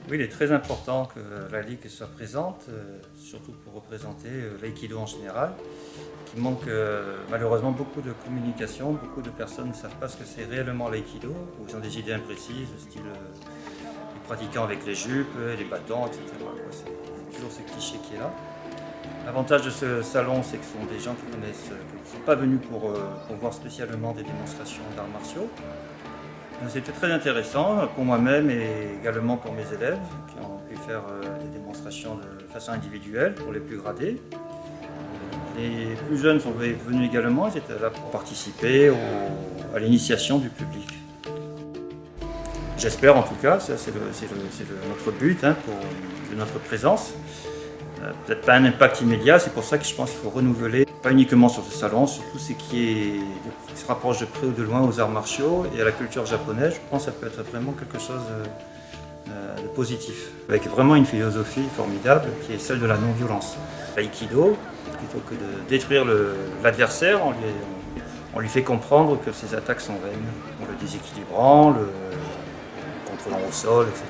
Oui, il est très important que la Ligue soit présente, surtout pour représenter l'aïkido en général, qui manque malheureusement beaucoup de communication. Beaucoup de personnes ne savent pas ce que c'est réellement l'aïkido, ou ils ont des idées imprécises, style les pratiquants avec les jupes, les bâtons, etc. C'est toujours ce cliché qui est là. L'avantage de ce salon, c'est que ce sont des gens qui connaissent, qui ne sont pas venus pour voir spécialement des démonstrations d'arts martiaux. C'était très intéressant pour moi-même et également pour mes élèves qui ont pu faire des démonstrations de façon individuelle pour les plus gradés. Les plus jeunes sont venus également, ils étaient là pour participer à l'initiation du public. J'espère en tout cas, ça c'est notre but de notre présence. Peut-être pas un impact immédiat, c'est pour ça que je pense qu'il faut renouveler, pas uniquement sur ce salon, sur tout ce qui se rapproche de près ou de loin aux arts martiaux et à la culture japonaise. Je pense que ça peut être vraiment quelque chose de positif, avec vraiment une philosophie formidable qui est celle de la non-violence. L'aïkido, plutôt que de détruire l'adversaire, on lui fait comprendre que ses attaques sont vaines, en le déséquilibrant, le contrôlant au sol, etc.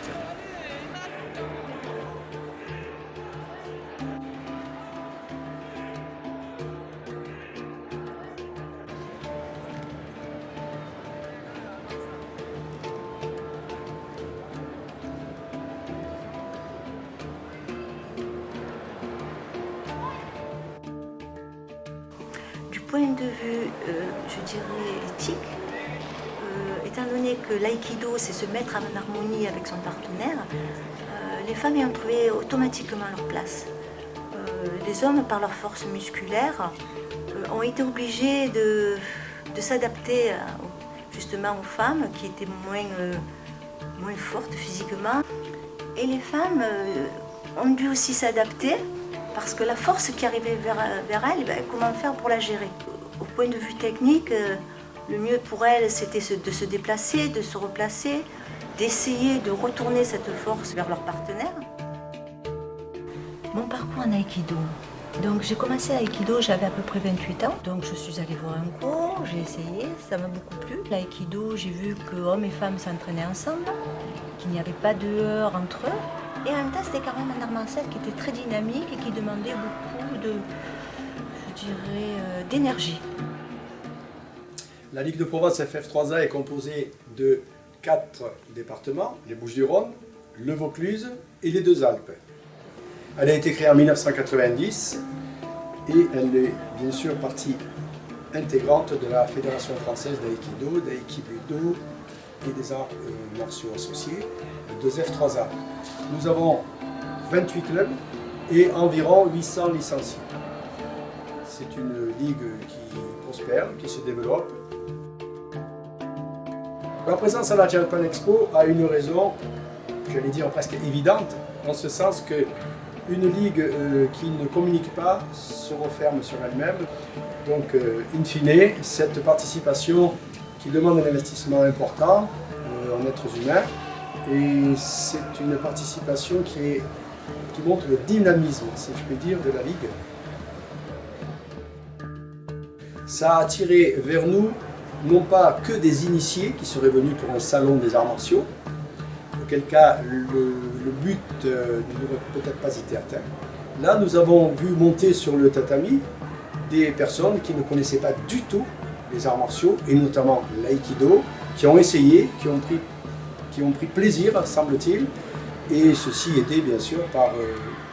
Du point de vue, je dirais, éthique, étant donné que l'aïkido, c'est se mettre en harmonie avec son partenaire, les femmes y ont trouvé automatiquement leur place. Les hommes, par leur force musculaire, ont été obligés de s'adapter justement aux femmes qui étaient moins fortes physiquement. Et les femmes ont dû aussi s'adapter parce que la force qui arrivait vers elles, comment faire pour la gérer? Au point de vue technique, le mieux pour elles, c'était de se déplacer, de se replacer, d'essayer de retourner cette force vers leur partenaire. Mon parcours en aïkido. Donc j'ai commencé l'aïkido, j'avais à peu près 28 ans. Donc je suis allée voir un cours, j'ai essayé, ça m'a beaucoup plu. L'aïkido, j'ai vu que hommes et femmes s'entraînaient ensemble, qu'il n'y avait pas de heurts entre eux. Et en même temps, c'était quand même un art martial qui était très dynamique et qui demandait beaucoup d'énergie. La Ligue de Provence FF3A est composée de 4 départements, les Bouches-du-Rhône, le Vaucluse et les Deux-Alpes. Elle a été créée en 1990 et elle est bien sûr partie intégrante de la Fédération française d'Aïkido, d'Aïkibudo et des arts martiaux associés, de F3A. Nous avons 28 clubs et environ 800 licenciés. C'est une ligue qui prospère, qui se développe. Ma présence à la Japan Expo a une raison, j'allais dire presque évidente, en ce sens que une ligue qui ne communique pas se referme sur elle-même. Donc, in fine, cette participation qui demande un investissement important en êtres humains, et c'est une participation qui montre le dynamisme, si je puis dire, de la Ligue. Ça a attiré vers nous, non pas que des initiés qui seraient venus pour un salon des arts martiaux, auquel cas le but n'aurait peut-être pas été atteint. Là, nous avons vu monter sur le tatami des personnes qui ne connaissaient pas du tout les arts martiaux, et notamment l'aïkido, qui ont essayé, qui ont pris plaisir, semble-t-il, et ceci aidé bien sûr par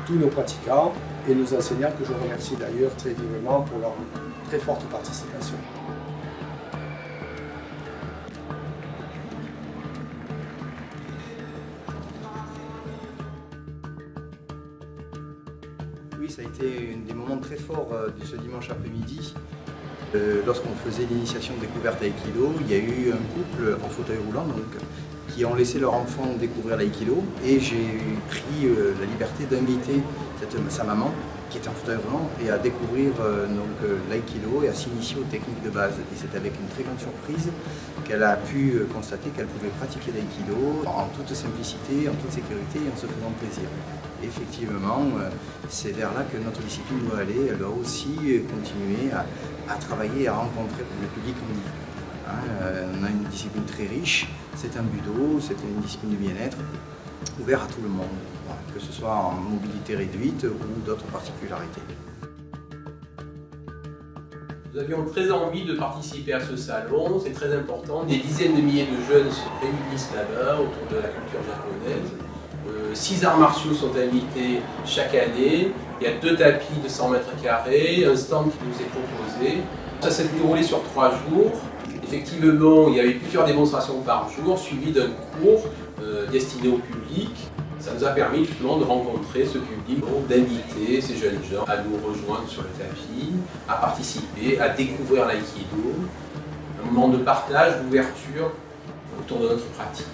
tous nos pratiquants et nos enseignants, que je remercie d'ailleurs très vivement pour leur très forte participation. Oui, ça a été un des moments très forts de ce dimanche après-midi. Lorsqu'on faisait l'initiation de découverte Aïkido, il y a eu un couple en fauteuil roulant qui ont laissé leur enfant découvrir l'Aïkido, et j'ai pris la liberté d'inviter sa maman, qui était en fauteuil roulant, et à découvrir l'Aïkido et à s'initier aux techniques de base. Et c'est avec une très grande surprise qu'elle a pu constater qu'elle pouvait pratiquer l'Aïkido en toute simplicité, en toute sécurité et en se faisant plaisir. Et effectivement, c'est vers là que notre discipline doit aller. Elle doit aussi continuer à travailler et à rencontrer le public en ligne. On a une discipline très riche, c'est un budo, c'est une discipline du bien-être. ouvert à tout le monde, voilà, que ce soit en mobilité réduite ou d'autres particularités. Nous avions très envie de participer à ce salon, c'est très important. Des dizaines de milliers de jeunes se réunissent là-bas autour de la culture japonaise. 6 arts martiaux sont invités chaque année. Il y a 2 tapis de 100 mètres carrés, un stand qui nous est proposé. Ça s'est déroulé sur 3 jours. Effectivement, il y avait plusieurs démonstrations par jour, suivies d'un cours destiné au public. Ça nous a permis justement de rencontrer ce public, d'inviter ces jeunes gens à nous rejoindre sur le tapis, à participer, à découvrir l'aïkido. Un moment de partage, d'ouverture autour de notre pratique.